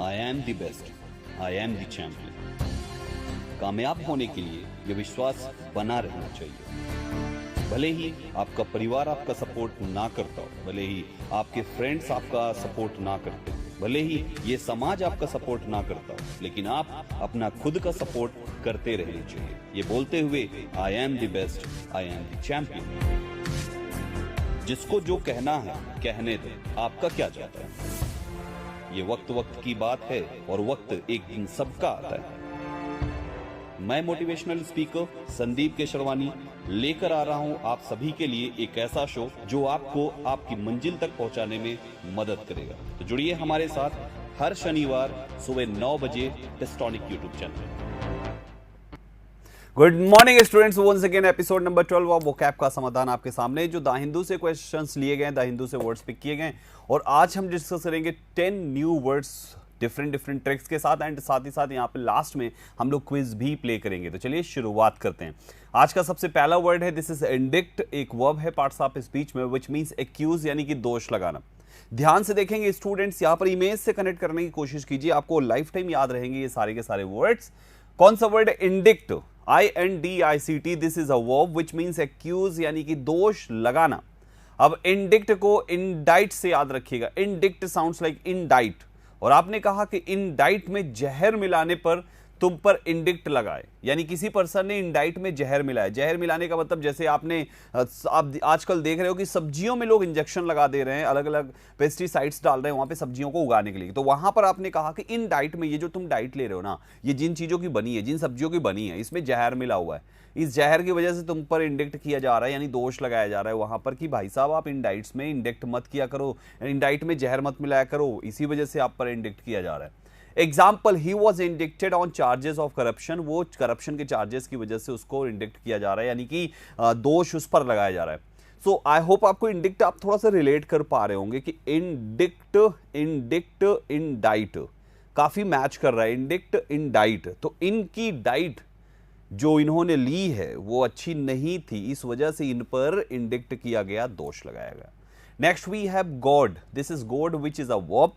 I am the best, I am the champion. कामयाब होने के लिए यह विश्वास बना रहना चाहिए। भले ही आपका परिवार आपका सपोर्ट ना करता हो, भले ही आपके फ्रेंड्स आपका सपोर्ट ना करते, भले ही ये समाज आपका सपोर्ट ना करता हो, लेकिन आप अपना खुद का सपोर्ट करते रहना चाहिए। ये बोलते हुए I am the best, I am the champion. जिसको जो कहना है कहने दो, आपका क्या जाता है। ये वक्त वक्त की बात है और वक्त एक दिन सबका आता है। मैं मोटिवेशनल स्पीकर संदीप केशरवानी लेकर आ रहा हूं आप सभी के लिए एक ऐसा शो जो आपको आपकी मंजिल तक पहुंचाने में मदद करेगा। तो जुड़िए हमारे साथ हर शनिवार सुबह 9 बजे Testonic YouTube channel. Good morning students, once again episode number 12 of vocab का समाधान आपके सामने, जो द हिंदू से क्वेश्चंस लिए गए, द हिंदू से वर्ड्स पिक किए गए और आज हम डिस्कस करेंगे 10 न्यू वर्ड्स डिफरेंट ट्रिक्स के साथ एंड साथ ही साथ यहाँ पे लास्ट में हम लोग क्विज भी प्ले करेंगे। तो चलिए शुरुआत करते हैं। आज का सबसे पहला वर्ड है दिस इज इंडिक्ट। एक वर्ब है पार्ट्स ऑफ स्पीच में विच मींस एक्यूज यानी कि दोष लगाना। ध्यान से देखेंगे स्टूडेंट्स, यहाँ पर इमेज से कनेक्ट करने की कोशिश कीजिए, आपको लाइफ टाइम याद रहेंगे ये सारे के सारे वर्ड्स। कौन सा वर्ड है? Indict, INDICT। This is a verb which means accuse यानी कि दोष लगाना। अब इंडिक्ट को इंडाइट से याद रखिएगा। इंडिक्ट साउंड्स लाइक इंडाइट, और आपने कहा कि इंडाइट में जहर मिलाने पर तुम पर इंडिक्ट लगाए, यानी किसी पर्सन ने इंडाइट में जहर मिलाया। जहर मिलाने का मतलब जैसे आपने आप आजकल देख रहे हो कि सब्जियों में लोग इंजेक्शन लगा दे रहे हैं, अलग अलग पेस्टिसाइड्स डाल रहे हैं वहां पे सब्जियों को उगाने के लिए। तो वहां पर आपने कहा कि इन डाइट में, ये जो तुम डाइट ले रहे हो ना, ये जिन चीजों की बनी है, जिन सब्जियों की बनी है, इसमें जहर मिला हुआ है। इस जहर की वजह से तुम पर इंडिक्ट किया जा रहा है, यानी दोष लगाया जा रहा है वहां पर कि भाई साहब आप इन डाइट्स में इंडिक्ट मत किया करो, इंडाइट में जहर मत मिलाया करो, इसी वजह से आप पर इंडिक्ट किया जा रहा है। Example, he was indicted on charges of corruption. वो करप्शन के चार्जेस की वजह से उसको इंडिक्ट किया जा रहा है, यानी कि दोष उस पर लगाया जा रहा है। सो आई होप आपको इंडिक्ट आप थोड़ा सा रिलेट कर पा रहे होंगे कि इंडिक्ट इंडाइट काफी मैच कर रहा है। इंडिक्ट इंडाइट, तो इनकी डाइट जो इन्होंने ली है वो अच्छी नहीं थी, इस वजह से इन पर इंडिक्ट किया गया, दोष लगाया गया। Next we have goad. This is goad which is a verb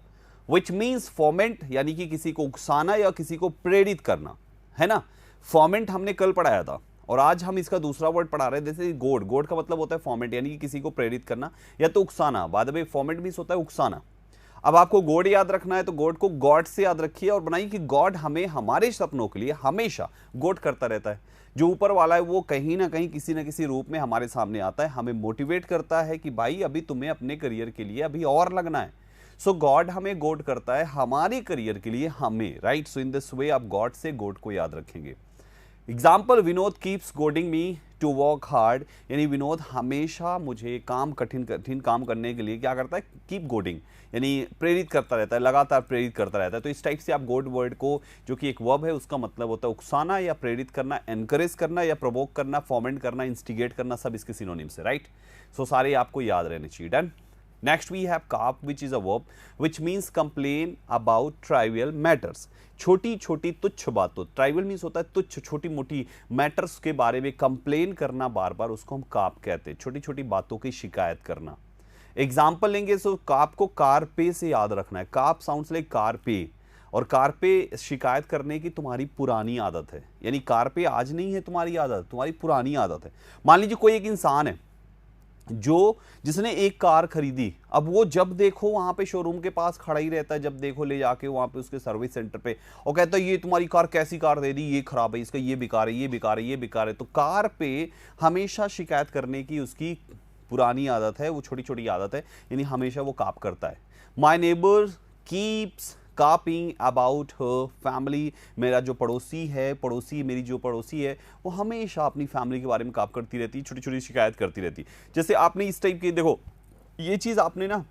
which means foment, यानी कि किसी को उकसाना या किसी को प्रेरित करना, है ना। फॉर्मेंट हमने कल पढ़ाया था और आज हम इसका दूसरा वर्ड पढ़ा रहे हैं। जैसे गोड, गोड का मतलब होता है फॉर्मेंट, यानी कि किसी को प्रेरित करना या तो उकसाना। बाद में फॉर्मेंट मीन्स होता है उकसाना। अब आपको गॉड याद रखना है तो गॉड को गॉड से याद रखिए और बनाइए कि गॉड हमें हमारे सपनों के लिए हमेशा गॉड करता रहता है। जो ऊपर वाला है वो कहीं ना कहीं किसी ना किसी रूप में हमारे सामने आता है, हमें मोटिवेट करता है कि भाई अभी तुम्हें अपने करियर के लिए अभी और लगना है। सो गॉड हमें गॉड करता है हमारे करियर के लिए हमें, right. So in this way आप गॉड से गॉड को याद रखेंगे। Example, Vinod keeps goading me to work hard, यानी विनोद हमेशा मुझे कठिन काम करने के लिए क्या करता है? कीप गोडिंग, यानी प्रेरित करता रहता है, लगातार प्रेरित करता रहता है। तो इस टाइप से आप गॉड वर्ड को, जो कि एक वर्ब है, उसका मतलब होता है उकसाना या प्रेरित करना, एनकरेज करना या प्रोवोक करना, फॉर्मेंट करना, इंस्टिगेट करना, सब इसके सिनोनिम्स है, राइट। सो सारे आपको याद रहने चाहिए। Done. Next we have carp, which is a verb which means complain about trivial matters। छोटी छोटी तुच्छ बातों, ट्राइवल मीन्स होता है तुच्छ, छोटी मोटी मैटर्स के बारे में कंप्लेन करना बार बार, उसको हम काप कहते हैं। छोटी छोटी बातों की शिकायत करना। एग्जाम्पल लेंगे तो काप को कारपे से याद रखना है। काप साउंड्स लाइक कारपे, और कारपे शिकायत करने की तुम्हारी पुरानी आदत है, यानी कारपे आज नहीं है तुम्हारी आदत, तुम्हारी पुरानी आदत है। मान लीजिए कोई एक इंसान है जिसने एक कार खरीदी, अब वो जब देखो वहां पे शोरूम के पास खड़ा ही रहता है, जब देखो ले जाके वहां पे उसके सर्विस सेंटर पे, और कहता है ये तुम्हारी कार कैसी कार दे दी, ये खराब है, इसका ये बेकार है, ये बेकार है, ये बेकार है। तो कार पे हमेशा शिकायत करने की उसकी पुरानी आदत है, वो छोटी छोटी आदत है, यानी हमेशा वो काप करता है। My neighbour keeps कापिंग about her family. मेरा जो पड़ोसी है, मेरी जो पड़ोसी है, वो हमेशा अपनी फैमिली के बारे में काप करती रहती, छोटी छोटी शिकायत करती रहती। जैसे आपने इस टाइप की, देखो ये चीज़ आपने ना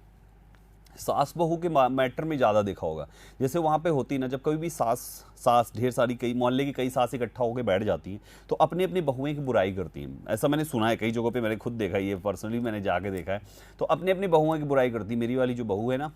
सास बहू के मैटर में ज़्यादा देखा होगा। जैसे वहाँ पे होती ना, जब कभी भी सास ढेर सारी, कई मोहल्ले की कई सास इकट्ठा होकर बैठ जाती हैं तो अपनी अपनी बहुएं की बुराई करती हैं। ऐसा मैंने सुना है, कई जगहों पे मैंने खुद देखा है, ये पर्सनली मैंने जाके देखा है। तो अपने अपनी बहुओं की बुराई करती, मेरी वाली जो बहू है ना,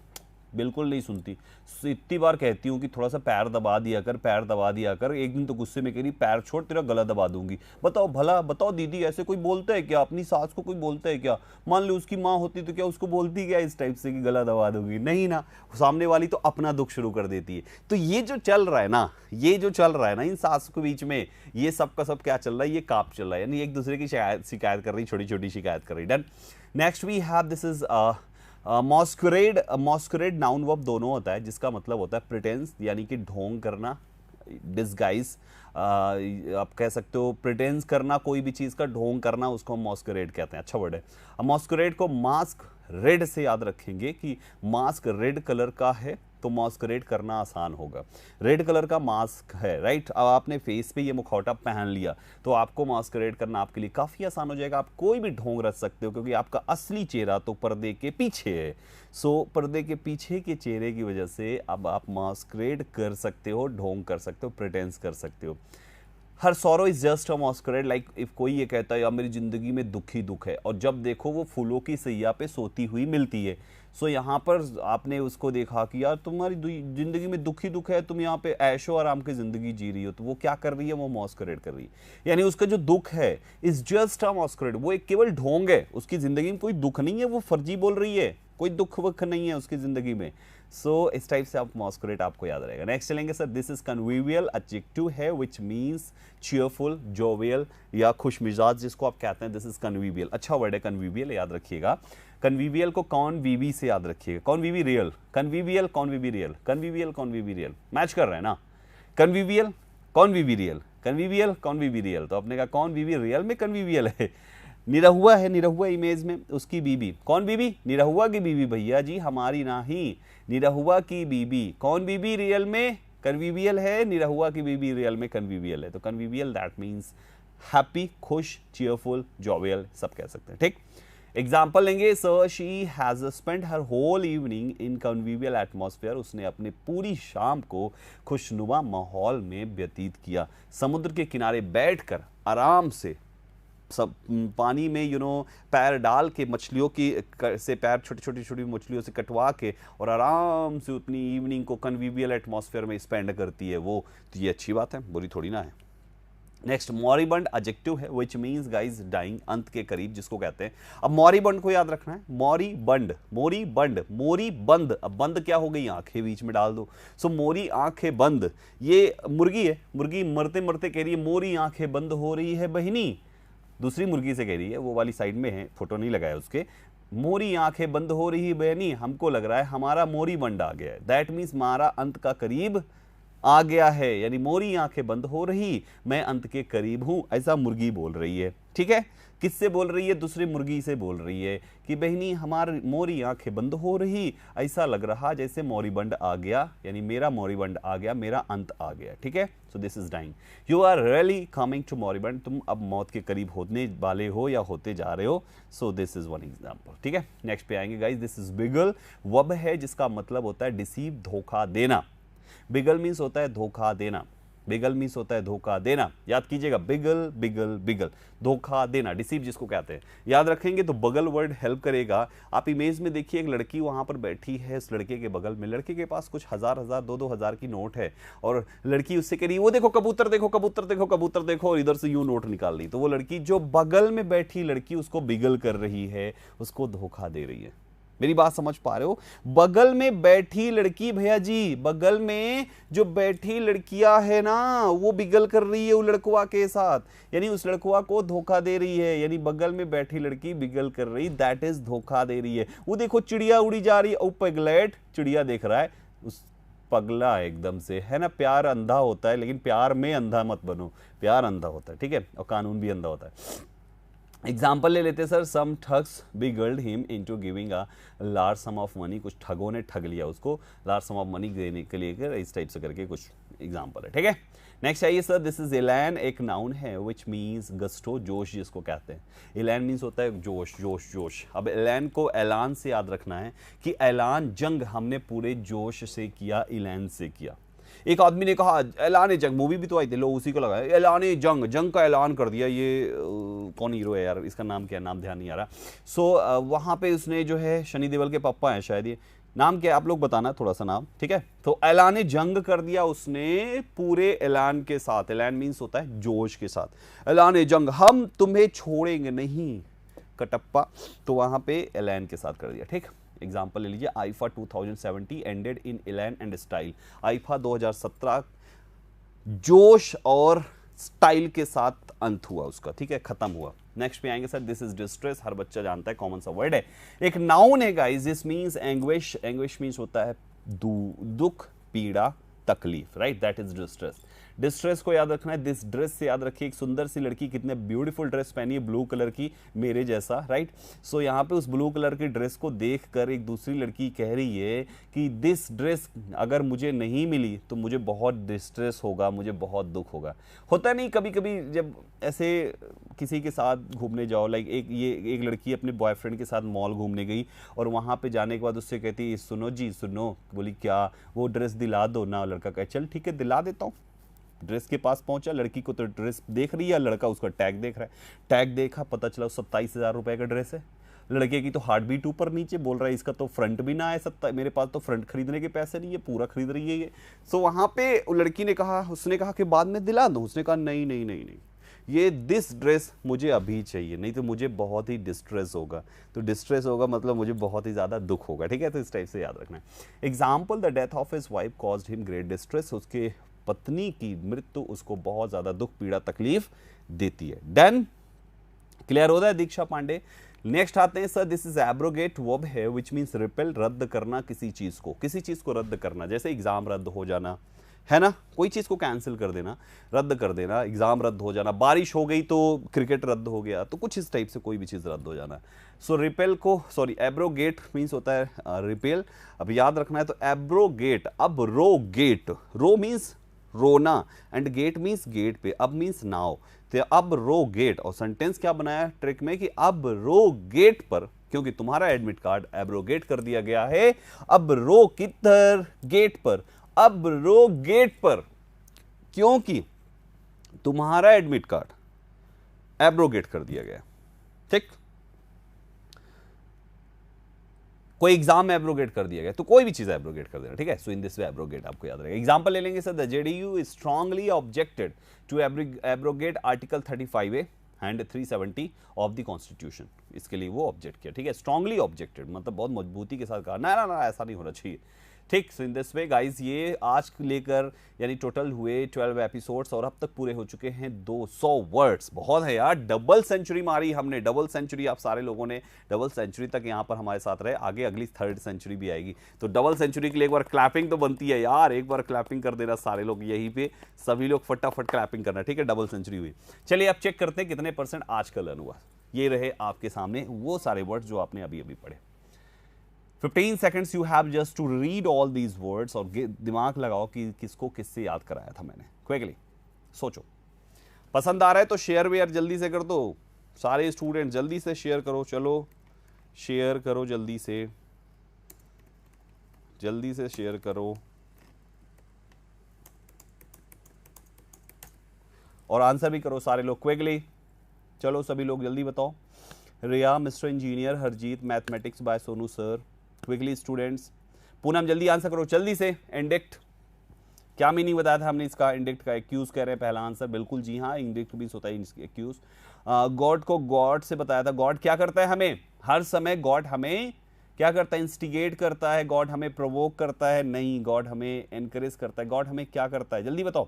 बिल्कुल नहीं सुनती। इतनी बार कहती हूँ कि थोड़ा सा पैर दबा दिया कर, पैर दबा दिया कर। एक दिन तो गुस्से में कह रही पैर छोड़, तेरा गला दबा दूंगी। बताओ भला, बताओ दीदी, ऐसे कोई बोलता है क्या? अपनी सास को कोई बोलता है क्या? मान लो उसकी माँ होती तो क्या उसको बोलती क्या इस टाइप से कि गला दबा दूंगी? नहीं ना। सामने वाली तो अपना दुख शुरू कर देती है। तो ये जो चल रहा है ना, ये जो चल रहा है ना इन सास के बीच में, ये सब का सब क्या चल रहा है? ये काप चल रहा है, यानी एक दूसरे की शिकायत कर रही, छोटी छोटी शिकायत कर रही। Done. Next we have, this is masquerade. Masquerade noun verb दोनों होता है, जिसका मतलब होता है प्रिटेंस, यानी कि ढोंग करना, डिस्गाइज। आप कह सकते हो प्रिटेंस करना, कोई भी चीज़ का ढोंग करना, उसको हम मॉस्कुरेड कहते हैं। अच्छा वर्ड है। मॉस्कुरेड को मास्क रेड से याद रखेंगे कि मास्क रेड कलर का है, तो मॉस्कुरेड करना आसान होगा। रेड कलर का मास्क है, राइट। अब आपने फेस पे ये मुखौटा पहन लिया तो आपको मॉस्कुरेड करना आपके लिए काफ़ी आसान हो जाएगा। आप कोई भी ढोंग रच सकते हो, क्योंकि आपका असली चेहरा तो पर्दे के पीछे है। सो पर्दे के पीछे के चेहरे की वजह से अब आप मॉस्कुरेड कर सकते हो, ढोंग कर सकते हो, प्रिटेंस कर सकते हो। Her sorrow is just a masquerade, like if कोई ये कहता है यार मेरी जिंदगी में दुख ही दुख है, और जब देखो वो फूलों की सैया पे सोती हुई मिलती है। सो यहाँ पर आपने उसको देखा कि यार तुम्हारी जिंदगी में दुख ही दुख है, तुम यहाँ पे ऐशो आराम की जिंदगी जी रही हो, तो वो क्या कर रही है? वो मॉस्कुरेड कर रही है। यानी उसका जो दुख है इज जस्ट अ मॉस्कुरेड, वो एक केवल ढोंग है। उसकी जिंदगी में कोई दुख नहीं है, वो फर्जी बोल रही है, कोई दुख वुख नहीं है उसकी जिंदगी में। सो इस टाइप से आप मॉस्कुरेट आपको याद रहेगा। नेक्स्ट चलेंगे sir, this is convivial, adjective है विच मीन्स चीयरफुल, जोवियल या खुश मिजाज जिसको आप कहते हैं, दिस इज कन्वीवियल। अच्छा वर्ड है कन्वीवियल, याद रखिएगा। कन्वीवियल को कॉन वीवी से याद रखिएगा। कॉन वीवी रियल, कन्वीवियल कॉन वीवी रियल, कन्वीवियल कॉन वीवी रियल, मैच कर रहे हैं ना। कन्वीवियल कॉन वीवी रियल, कन्वीवियल कॉन वीवी रियल, तो आपने कहा कॉन वीवी रियल में कन्वीवियल है। निरहुआ है, निरहुआ इमेज में उसकी बीबी, कौन बीबी? निरहुआ की बीबी भैया जी, हमारी नहीं, निरहुआ की बीबी। कौन बीबी? रियल में कन्वीवियल है, निरहुआ की बीबी रियल में कन्वीवियल है। तो कन्वीवियल दैट मीन्स हैप्पी, खुश, चीयरफुल, जॉवियल, सब कह सकते हैं। ठीक, एग्जाम्पल लेंगे। Sir she has spend her whole evening in convivial atmosphere, उसने अपनी पूरी शाम को खुशनुमा माहौल में व्यतीत किया। समुद्र के किनारे बैठकर आराम से सब पानी में पैर डाल के मछलियों की से पैर छोटी छोटी मछलियों से कटवा के और आराम से अपनी इवनिंग को कन्वीवियल एटमॉस्फेयर में स्पेंड करती है वो, तो ये अच्छी बात है, बुरी थोड़ी ना है। नेक्स्ट मॉरिबंड एडजेक्टिव है विच मीन्स गाइज डाइंग, अंत के करीब जिसको कहते हैं। अब मॉरिबंड को याद रखना है, मॉरिबंड, मोरी बंड, मोरी बंद। अब बंद क्या हो गई? आंखें बीच में डाल दो। सो मोरी आंखें बंद, ये मुर्गी है, मुर्गी मरते मरते कह रही है मोरी आंखें बंद हो रही है बहिनी। दूसरी मुर्गी से कह रही है, वो वाली साइड में है, फोटो नहीं लगाया उसके। मोरी आंखें बंद हो रही है बहनी, हमको लग रहा है हमारा मोरी बंड आ गया है। दैट मीन्स हमारा अंत का करीब आ गया है, यानी मोरी आंखें बंद हो रही, मैं अंत के करीब हूं, ऐसा मुर्गी बोल रही है। ठीक है, किससे बोल रही है? दूसरी मुर्गी से बोल रही है कि बहनी हमारी मोरी आंखें बंद हो रही, ऐसा लग रहा जैसे मोरीबंड आ गया, यानी मेरा मोरीबंड आ गया, मेरा अंत आ गया। ठीक है, so this is dying, you are really coming to moribund, तुम अब मौत के करीब होने वाले हो या होते जा रहे हो। सो दिस इज वन एग्जाम्पल। ठीक है, नेक्स्ट पे आएंगे गाइज, दिस इज बिगल, वब है जिसका मतलब होता है डिसीव, धोखा देना। बिगल मीन्स होता है धोखा देना, बिगल मीन्स होता है धोखा देना, याद कीजिएगा, बिगल बिगल बिगल, धोखा देना, डिसीव जिसको कहते हैं। याद रखेंगे तो बगल वर्ड हेल्प करेगा। आप इमेज में देखिए, एक लड़की वहां पर बैठी है, इस लड़के के बगल में, लड़के के पास कुछ हजार हजार 2-2 हजार की नोट है, और लड़की उससे कह रही है वो देखो कबूतर देखो, कबूतर देखो, कबूतर देखो, और इधर से यूं नोट निकाल ली। तो वो लड़की जो बगल में बैठी लड़की उसको बिगल कर रही है, उसको धोखा दे रही है। मेरी बात समझ पा रहे हो? बगल में बैठी लड़की भैया जी, बगल में जो बैठी लड़कियां है ना, वो बिगल कर रही है उस लड़कुआ के साथ, यानी उस लड़कुआ को धोखा दे रही है, यानी बगल में बैठी लड़की बिगल कर रही, दैट इज धोखा दे रही है। वो देखो चिड़िया उड़ी जा रही है, ओ पगलेट, चिड़िया देख रहा है, उस पगला एकदम से, है ना। प्यार अंधा होता है, लेकिन प्यार में अंधा मत बनो, प्यार अंधा होता है, ठीक है, और कानून भी अंधा होता है। एग्जाम्पल ले लेते sir, some thugs beguiled him into giving a large sum of money, कुछ ठगों ने ठग लिया उसको लार्ज सम ऑफ मनी देने के लिए, इस टाइप से करके कुछ एग्जाम्पल है। ठीक है, नेक्स्ट आइए सर, दिस इज एलान, एक नाउन है विच मीन्स गस्टो, जोश जिसको कहते हैं। एलान मीन्स होता है जोश, जोश, जोश। अब एलान को ऐलान से याद रखना है कि ऐलान जंग हमने पूरे जोश से किया, ऐलान से किया। एक आदमी ने कहा ऐलान जंग, मूवी भी तो आई थी, लोग उसी को लगाया, ऐलान जंग, जंग का ऐलान कर दिया। ये कौन हीरो है यार, इसका नाम क्या है, नाम ध्यान नहीं आ रहा। सो वहाँ पे उसने जो है, शनि देओल के पापा हैं शायद ये, नाम क्या है आप लोग बताना थोड़ा सा नाम, ठीक है। तो ऐलान जंग कर दिया उसने पूरे ऐलान के साथ, ऐलान मीन्स होता है जोश के साथ, ऐलान जंग, हम तुम्हें छोड़ेंगे नहीं कटप्पा, तो वहां पे ऐलान के साथ कर दिया, ठीक। एग्जांपल ले लीजिए, आईफा 2070 एंडेड इन ऐलान एंड स्टाइल, आईफा 2017 जोश और स्टाइल के साथ अंत हुआ उसका, ठीक है, खत्म हुआ। नेक्स्ट पे आएंगे सर, दिस इज डिस्ट्रेस, हर बच्चा जानता है, कॉमन सा वर्ड है, एक नाउन है guys, this means anguish, anguish means होता है दुख, पीड़ा, तकलीफ, right, that is distress. Distress को याद रखना है, दिस ड्रेस से याद रखिए, एक सुंदर सी लड़की कितने ब्यूटीफुल ड्रेस पहनी है, ब्लू कलर की, मेरे जैसा, राइट। सो यहाँ पे उस ब्लू कलर की ड्रेस को देखकर एक दूसरी लड़की कह रही है कि दिस ड्रेस अगर मुझे नहीं मिली तो मुझे बहुत डिस्ट्रेस होगा, मुझे बहुत दुख होगा। होता नहीं कभी कभी जब ऐसे किसी के साथ घूमने जाओ, लाइक एक लड़की अपने बॉयफ्रेंड के साथ मॉल घूमने गई और वहाँ पे जाने के बाद उससे कहती, सुनो जी सुनो, बोली क्या, वो ड्रेस दिला दो ना, लड़का कहे चल ठीक है दिला देता हूँ। ड्रेस के पास पहुंचा, लड़की को तो ड्रेस देख रही है, लड़का उसका टैग देख रहा है, टैग देखा, पता चला 27,000 रुपए का ड्रेस है। लड़के की तो हार्ट बीट ऊपर नीचे, बोल रहा है इसका तो फ्रंट भी ना है, मेरे पास तो फ्रंट खरीदने के पैसे नहीं है, पूरा खरीद रही है ये। सो वहां पे लड़की ने कहा, उसने कहा कि बाद में दिला दूं, उसने कहा नहीं नहीं नहीं नहीं, ये दिस ड्रेस मुझे अभी चाहिए, नहीं तो मुझे बहुत ही डिस्ट्रेस होगा। तो डिस्ट्रेस होगा मतलब मुझे बहुत ही ज़्यादा दुख होगा, ठीक है, तो इस टाइप से याद रखना है। Example, the death of his wife caused him great distress, उसके पत्नी की मृत्यु उसको बहुत ज़्यादा दुख, पीड़ा, तकलीफ देती है। डन, क्लियर होता है दीक्षा पांडे। नेक्स्ट आते हैं sir, this is abrogate verb है विच मीन्स रिपेल, रद्द करना किसी चीज़ को, किसी चीज़ को रद्द करना, जैसे एग्जाम रद्द हो जाना है ना, कोई चीज़ को कैंसिल कर देना, रद्द कर देना, एग्जाम रद्द हो जाना, बारिश हो गई तो क्रिकेट रद्द हो गया, तो कुछ इस टाइप से कोई भी चीज़ रद्द हो जाना। सो रिपेल को, सॉरी एब्रोगेट मीन्स होता है रिपेल। अब याद रखना है तो एब्रोगेट, अब रो गेट, रो मीन्स रोना एंड गेट मीन्स गेट पे, अब मीन्स नाव, तो अब रो गेट, और सेंटेंस क्या बनाया ट्रिक में कि अब रो गेट पर, क्योंकि तुम्हारा एडमिट कार्ड एब्रोगेट कर दिया गया है, अब रो किधर, गेट पर, अब रो गेट पर, क्योंकि तुम्हारा एडमिट कार्ड एब्रोगेट कर दिया गया, ठीक। कोई एग्जाम में एब्रोगेट कर दिया गया तो कोई भी चीज एब्रोगेट कर देना, ठीक है। सो इन दिस वे एब्रोगेट आपको याद रहेगा। एग्जांपल ले लेंगे sir, the JDU strongly objected to abrogate article 35A and 370 of the constitution, इसके लिए वो ऑब्जेक्ट किया, ठीक है। स्ट्रांगली ऑब्जेक्टेड मतलब बहुत मजबूती के साथ कहा ना ना ना ऐसा नहीं होना चाहिए, ठीक। सो इन दिस वे गाइस, ये आज लेकर यानी टोटल हुए 12 एपिसोड्स और अब तक पूरे हो चुके हैं 200 वर्ड्स, बहुत है यार, डबल सेंचुरी मारी हमने, डबल सेंचुरी आप सारे लोगों ने, डबल सेंचुरी तक यहाँ पर हमारे साथ रहे, आगे अगली 3rd सेंचुरी भी आएगी, तो डबल सेंचुरी के लिए एक बार क्लैपिंग तो बनती है यार, एक बार क्लैपिंग कर देना सारे लोग, यहीं पे सभी लोग फटाफट क्लैपिंग करना, ठीक है, डबल सेंचुरी हुई। चलिए अब चेक करते हैं कितने % आज का लर्न हुआ। ये रहे आपके सामने वो सारे वर्ड्स जो आपने अभी अभी पढ़े। 15 seconds you have just to read all these words और दिमाग लगाओ कि किसको किससे याद कराया था मैंने, क्विकली सोचो। पसंद आ रहा है तो शेयर वेयर जल्दी से कर दो, सारे स्टूडेंट जल्दी से शेयर करो, चलो शेयर करो जल्दी से शेयर करो, और आंसर भी करो सारे लोग क्विकली, चलो सभी लोग जल्दी बताओ। Riya, mister engineer, Harjeet, mathematics by Sonu sir, quickly students. Poonam जल्दी आंसर करो जल्दी से। इंडिक्ट, क्या मीनिंग बताया था हमने इसका, इंडिक्ट का एक्यूज कह रहे हैं पहला आंसर, बिल्कुल जी हाँ, इंडिक्ट भी होता है एक्यूज। गॉड को गॉड से बताया था, गॉड क्या करता है हमें, हर समय गॉड हमें क्या करता है, इंस्टिगेट करता है, गॉड हमें प्रोवोक करता है, नहीं, गॉड हमें एनकरेज करता है, गॉड हमें क्या करता है जल्दी बताओ,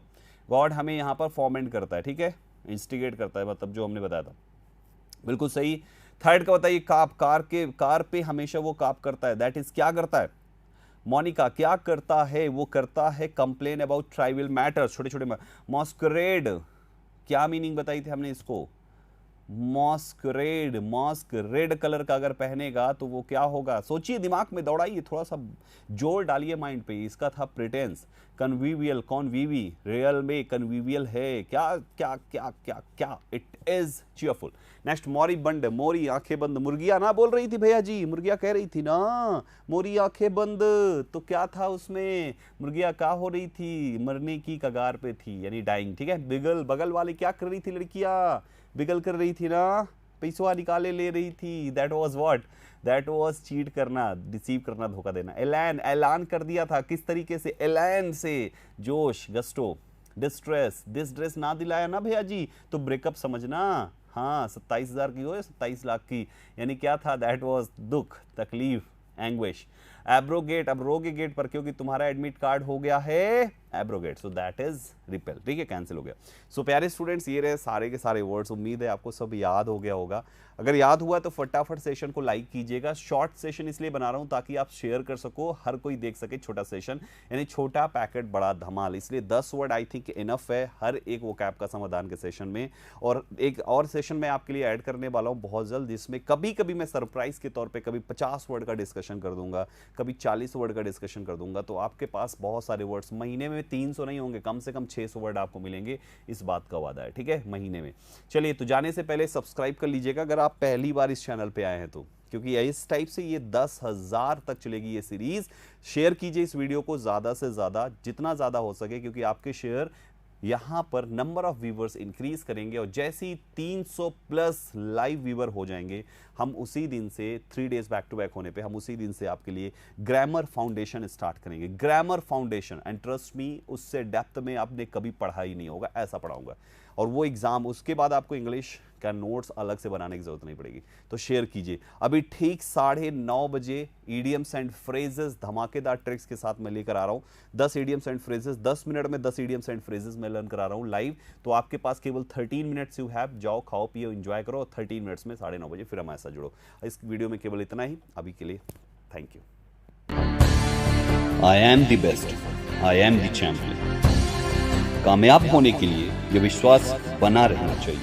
गॉड हमें यहाँ पर फॉर्मेंट करता है, ठीक है, इंस्टिगेट करता है, मतलब जो हमने बताया था, बिल्कुल सही। 3rd का बताइए, काप, कार पे हमेशा वो काप करता है, दैट इज क्या करता है, मोनिका क्या करता है, वो करता है कंप्लेन अबाउट ट्राइबल मैटर्स, छोटे छोटे। मॉस्करेड, क्या मीनिंग बताई थी हमने इसको, मॉस्करेड, मास्क रेड कलर का अगर पहनेगा तो वो क्या होगा, सोचिए, दिमाग में दौड़ाइए, थोड़ा सा जोर डालिए माइंड पे। इसका था प्रिटेंस, कन्वीवियल, कॉन्वीवी, रियल में कन्वीवियल है, क्या क्या क्या क्या क्या, इट इज चीयरफुल। नेक्स्ट, मोरी बंद, मोरी आंखें बंद, मुर्गिया ना बोल रही थी भैया जी, मुर्गिया कह रही थी ना, मोरी आंखें बंद, तो क्या था उसमें, मुर्गिया क्या हो रही थी, मरने की कगार पे थी, यानी डाइंग, ठीक है। बिगल, बगल वाली क्या कर रही थी लड़कियां, बिगल कर रही थी ना, पैसा निकाले ले रही थी, that was what, that was cheat करना, डिसीव करना, धोखा देना। ऐलान कर दिया था, किस तरीके से, ऐलान से, जोश, गस्टो, डिस्ट्रेस, दिस ड्रेस ना दिलाया ना भैया जी तो ब्रेकअप समझना। हाँ 27,000 की हो या 27 लाख की, यानी क्या था, दैट वाज दुख, तकलीफ, एंग्विश। एब्रोगेट, अब रोगे गेट पर क्योंकि तुम्हारा एडमिट कार्ड हो गया है abrogate, so that is repel, ठीक है, कैंसिल हो गया। सो प्यारे स्टूडेंट्स, ये रहे सारे के सारे वर्ड्स, उम्मीद है आपको सब याद हो गया होगा। अगर याद हुआ तो फटाफट सेशन को लाइक कीजिएगा। शॉर्ट सेशन इसलिए बना रहा हूं ताकि आप शेयर कर सको, हर कोई देख सके छोटा सेशन, यानी छोटा पैकेट बड़ा धमाल, इसलिए 10 वर्ड आई थिंक इनफ है हर एक वोकैब का समाधान के सेशन में। और एक और सेशन मैं आपके लिए ऐड करने वाला हूं बहुत जल्द, जिसमें कभी कभी मैं सरप्राइज के तौर पे कभी 50 वर्ड का डिस्कशन कर दूंगा, कभी 40 वर्ड का डिस्कशन कर दूंगा, तो आपके पास बहुत सारे वर्ड्स, महीने में 300 नहीं होंगे, कम से कम 600 वर्ड आपको मिलेंगे, इस बात का वादा है, ठीक है, महीने में। चलिए, तो जाने से पहले सब्सक्राइब कर लीजिएगा अगर आप पहली बार इस चैनल पे आए हैं तो, क्योंकि इस टाइप से ये 10,000 तक चलेगी ये सीरीज। शेयर कीजिए इस वीडियो को ज्यादा से ज्यादा, जितना ज्यादा हो सके, क्योंकि आपके शेयर यहां पर नंबर ऑफ व्यूवर्स इंक्रीज करेंगे, और जैसे ही 300 प्लस लाइव व्यूवर हो जाएंगे, हम उसी दिन से 3 डेज बैक टू बैक होने पे हम उसी दिन से आपके लिए ग्रामर फाउंडेशन स्टार्ट करेंगे। Grammar foundation, and trust me, उससे डेप्थ में आपने कभी पढ़ा ही नहीं होगा, ऐसा पढ़ाऊंगा। और वो एग्जाम, उसके बाद आपको इंग्लिश का नोट्स अलग से बनाने की जरूरत नहीं पड़ेगी। तो शेयर कीजिए। अभी ठीक 9:30 बजे ईडियम्स एंड फ्रेजेस धमाकेदार ट्रिक्स के साथ मैं लेकर आ रहा हूं। 10 ईडियम्स एंड फ्रेजेस, 10 मिनट में 10 ईडियम्स एंड फ्रेजेस मैं लर्न करा रहा हूं लाइव। तो आपके पास केवल 13 मिनट्स यू हैव, जाओ खाओ पियो एंजॉय करो, 13 मिनट्स में 9:30 बजे फिर हमारे साथ जुड़ो। इस वीडियो में केवल इतना ही अभी के लिए, thank you. I am the best, I am the champion. कामयाब होने के लिए यह विश्वास बना रहना चाहिए।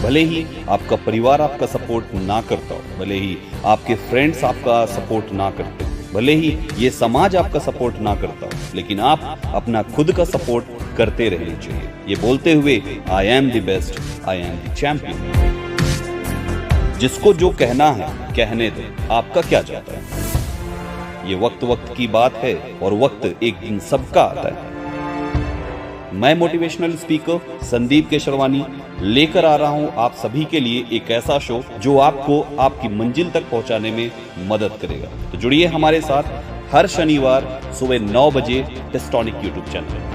भले ही आपका परिवार आपका सपोर्ट ना करता हो, भले ही आपके फ्रेंड्स आपका सपोर्ट ना करते हो, भले ही ये समाज आपका सपोर्ट ना करता हो, लेकिन आप अपना खुद का सपोर्ट करते रहना चाहिए। ये बोलते हुए, I am the best, I am the champion. जिसको जो कहना है कहने दो, आपका क्या जाता है। ये वक्त वक्त की बात है, और वक्त एक दिन सबका आता है। मैं मोटिवेशनल स्पीकर संदीप केशरवानी लेकर आ रहा हूं आप सभी के लिए एक ऐसा शो जो आपको आपकी मंजिल तक पहुंचाने में मदद करेगा। तो जुड़िए हमारे साथ हर शनिवार सुबह 9 बजे टेस्टोनिक यूट्यूब चैनल।